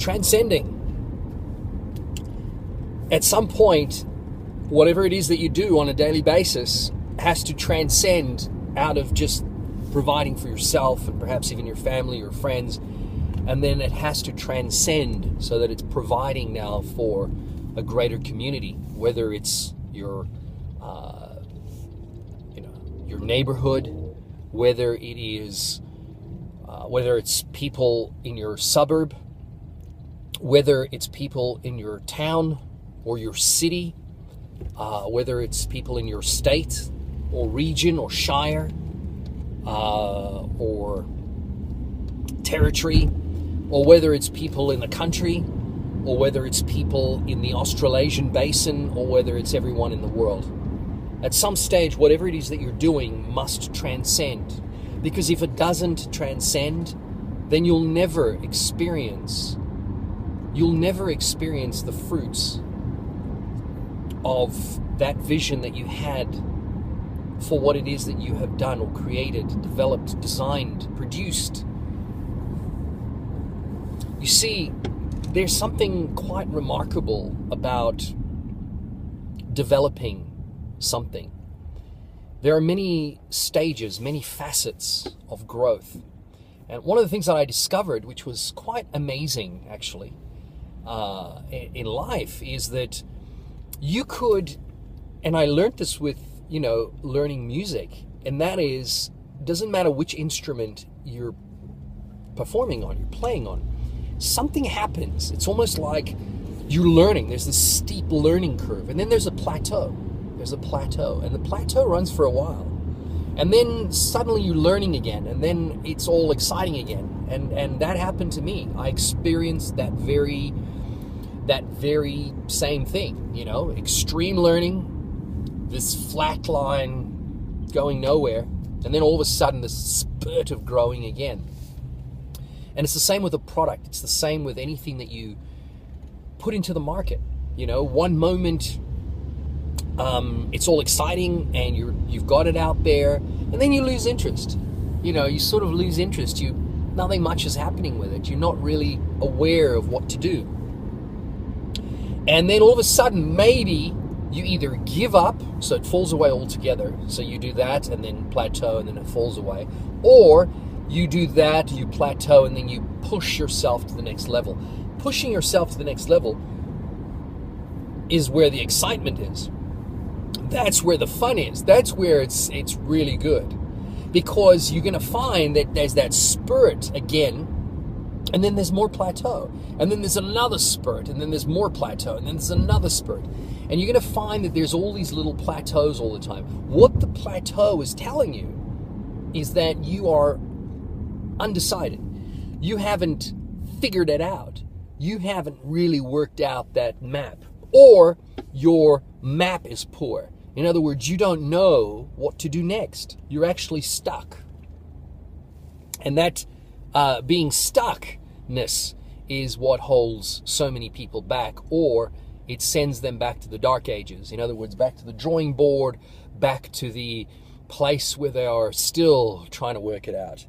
transcending. At some point, whatever it is that you do on a daily basis has to transcend out of just providing for yourself and perhaps even your family or friends, and then it has to transcend so that it's providing now for a greater community, whether it's your your neighborhood, whether it's people in your suburb, whether it's people in your town or your city, whether it's people in your state or region or shire or territory, or whether it's people in the country, or whether it's people in the Australasian basin, or whether it's everyone in the world. At some stage, whatever it is that you're doing must transcend. Because if it doesn't transcend, then you'll never experience the fruits of that vision that you had for what it is that you have done or created, developed, designed, produced. You see, there's something quite remarkable about developing something. There are many stages, many facets of growth. And one of the things that I discovered, which was quite amazing actually, in life, is that you could, and I learned this with, learning music, and that is, doesn't matter which instrument you're performing on, you're playing on, something happens. It's almost like you're learning. There's this steep learning curve, and then there's a plateau. There's a plateau, and the plateau runs for a while, and then suddenly you're learning again, and then it's all exciting again. And that happened to me. I experienced that very same thing. Extreme learning, this flat line going nowhere, and then all of a sudden this spurt of growing again. And it's the same with a product. It's the same with anything that you put into the market. One moment it's all exciting and you've got it out there, and then you lose interest. You sort of lose interest. Nothing much is happening with it. You're not really aware of what to do. And then all of a sudden, maybe you either give up, so it falls away altogether. So you do that and then plateau and then it falls away. Or you do that, you plateau, and then you push yourself to the next level. Pushing yourself to the next level is where the excitement is. That's where the fun is. That's where it's really good. Because you're going to find that there's that spurt again, and then there's more plateau. And then there's another spurt, and then there's more plateau, and then there's another spurt. And you're going to find that there's all these little plateaus all the time. What the plateau is telling you is that you are undecided. You haven't figured it out. You haven't really worked out that map. Or your map is poor. In other words, you don't know what to do next. You're actually stuck. And that being stuckness is what holds so many people back, or it sends them back to the dark ages. In other words, back to the drawing board, back to the place where they are still trying to work it out.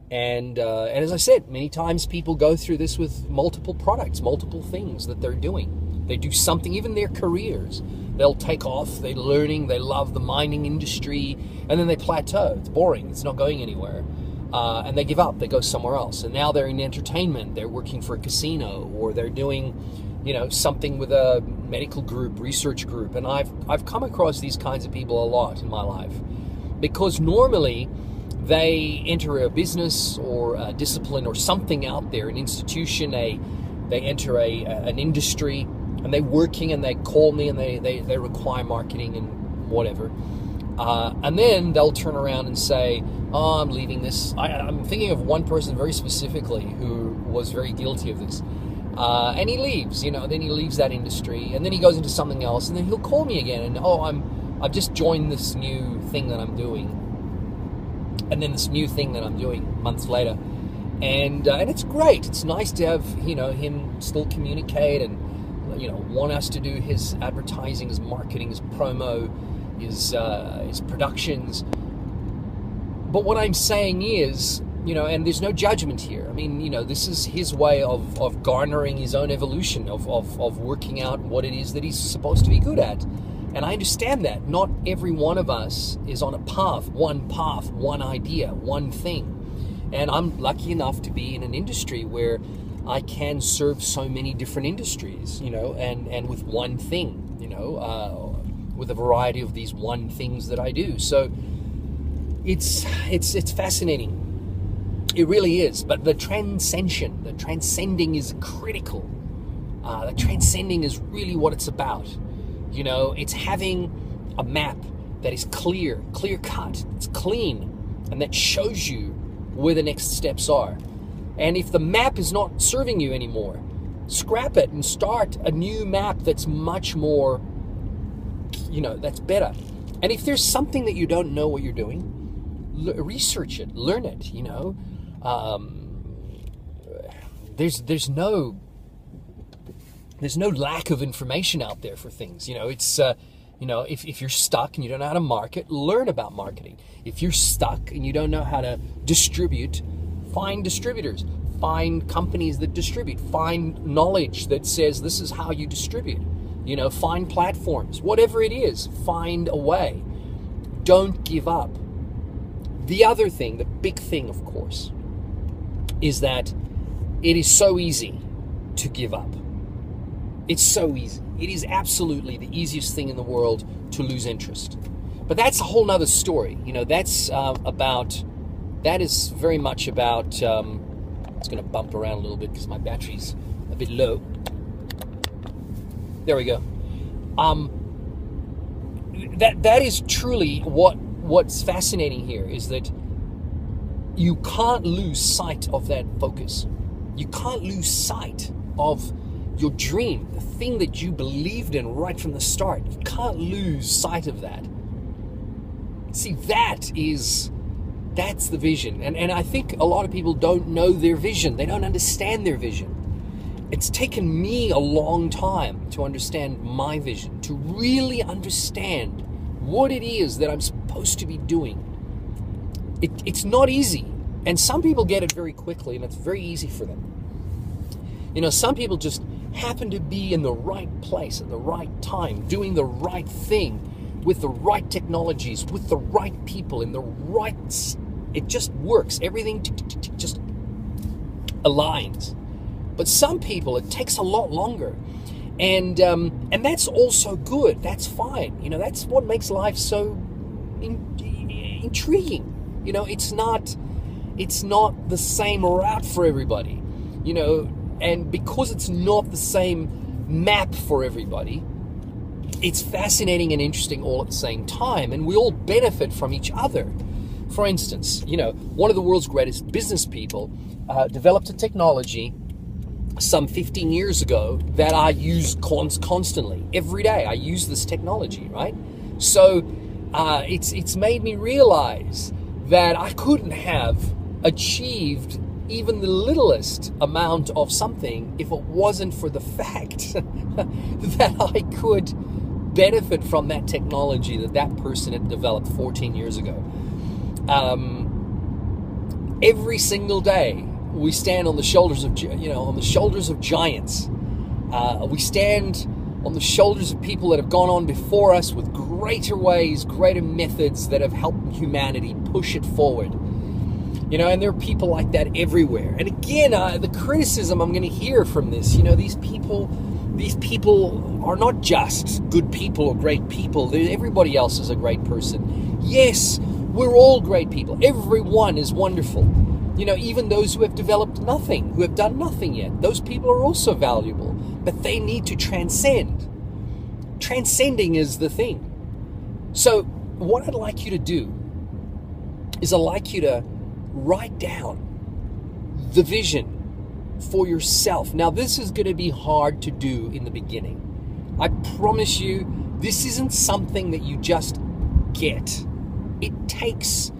And as I said, many times people go through this with multiple products, multiple things that they're doing. They do something, even their careers. They'll take off, they're learning, they love the mining industry, and then they plateau. It's boring, it's not going anywhere. And they give up, they go somewhere else. And now they're in entertainment, they're working for a casino, or they're doing, something with a medical group, research group. And I've come across these kinds of people a lot in my life. Because normally they enter a business or a discipline or something out there, an institution, they enter an industry, and they're working, and they call me, and they require marketing and whatever. And then they'll turn around and say, oh, I'm leaving this. I'm thinking of one person very specifically who was very guilty of this. And he leaves, then he leaves that industry, and then he goes into something else, and then he'll call me again, and I've just joined this new thing that I'm doing. And then this new thing that I'm doing months later. And it's great. It's nice to have, him still communicate and, want us to do his advertising, his marketing, his promo, his productions. But what I'm saying is, and there's no judgment here. I mean, this is his way of garnering his own evolution, of working out what it is that he's supposed to be good at. And I understand that. Not every one of us is on a path, one idea, one thing. And I'm lucky enough to be in an industry where I can serve so many different industries, and with one thing, with a variety of these one things that I do. So it's fascinating. It really is. But the transcending is critical. The transcending is really what it's about. It's having a map that is clear cut, it's clean, and that shows you where the next steps are. And if the map is not serving you anymore, scrap it and start a new map that's much more, that's better. And if there's something that you don't know what you're doing, research it, learn it, there's no lack of information out there for things. It's if you're stuck and you don't know how to market, learn about marketing. If you're stuck and you don't know how to distribute, find distributors, find companies that distribute, find knowledge that says this is how you distribute. Find platforms, whatever it is, find a way. Don't give up. The other thing, the big thing, of course, is that it is so easy to give up. It's so easy. It is absolutely the easiest thing in the world to lose interest. But that's a whole nother story. That is very much about, it's going to bump around a little bit because my battery's a bit low. There we go. That is truly what's fascinating here, is that you can't lose sight of that focus. You can't lose sight of your dream, the thing that you believed in right from the start. You can't lose sight of that. See, that's the vision. And I think a lot of people don't know their vision. They don't understand their vision. It's taken me a long time to understand my vision, to really understand what it is that I'm supposed to be doing. It's not easy. And some people get it very quickly, and it's very easy for them. Some people just happen to be in the right place at the right time, doing the right thing, with the right technologies, with the right people, in the right... It just works. Everything just aligns. But some people, it takes a lot longer. And that's also good. That's fine. That's what makes life so intriguing. It's not the same route for everybody. And because it's not the same map for everybody, it's fascinating and interesting all at the same time, and we all benefit from each other. For instance, one of the world's greatest business people developed a technology some 15 years ago that I use constantly. Every day I use this technology, right? So it's made me realize that I couldn't have achieved even the littlest amount of something if it wasn't for the fact that I could benefit from that technology that person had developed 14 years ago. Every single day we stand on the shoulders of giants. We stand on the shoulders of people that have gone on before us with greater ways, greater methods that have helped humanity push it forward. And there are people like that everywhere. And again, the criticism I'm going to hear from this, these people are not just good people or great people. Everybody else is a great person. Yes, we're all great people. Everyone is wonderful. Even those who have developed nothing, who have done nothing yet, those people are also valuable. But they need to transcend. Transcending is the thing. So what I'd like you to do is I'd like you to write down the vision for yourself. Now, this is going to be hard to do in the beginning. I promise you, this isn't something that you just get. It takes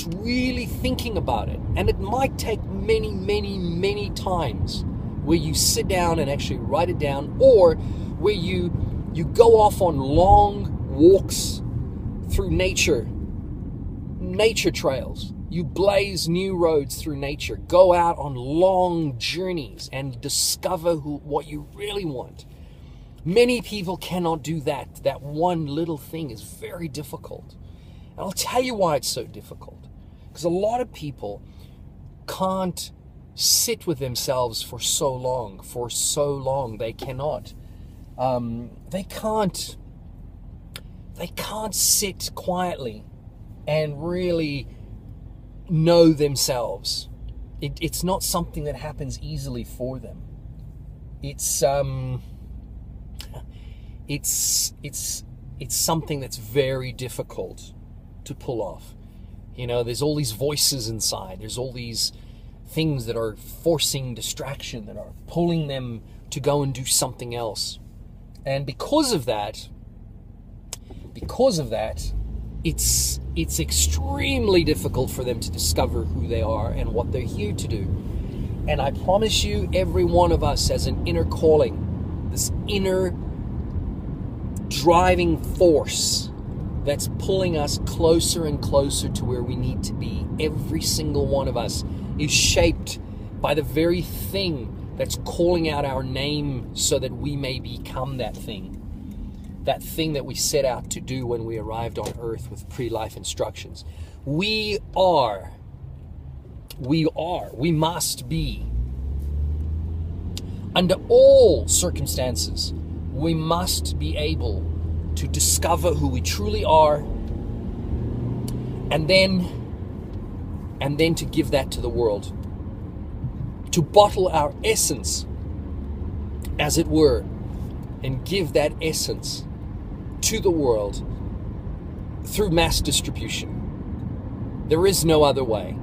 really thinking about it. And it might take many, many, many times where you sit down and actually write it down, or where you go off on long walks through nature trails, You blaze new roads through nature. Go out on long journeys and discover what you really want. Many people cannot do that. That one little thing is very difficult. And I'll tell you why it's so difficult. Because a lot of people can't sit with themselves for so long. For so long, they cannot. They can't sit quietly and really know themselves. It's not something that happens easily for them. It's something that's very difficult to pull off. You know, there's all these voices inside. There's all these things that are forcing distraction, that are pulling them to go and do something else. And because of that, it's extremely difficult for them to discover who they are and what they're here to do. And I promise you, every one of us has an inner calling, this inner driving force that's pulling us closer and closer to where we need to be. Every single one of us is shaped by the very thing that's calling out our name so that we may become that thing. That thing that we set out to do when we arrived on earth with pre-life instructions. We must be, under all circumstances, we must be able to discover who we truly are, and then to give that to the world. To bottle our essence, as it were, and give that essence to the world through mass distribution. There is no other way.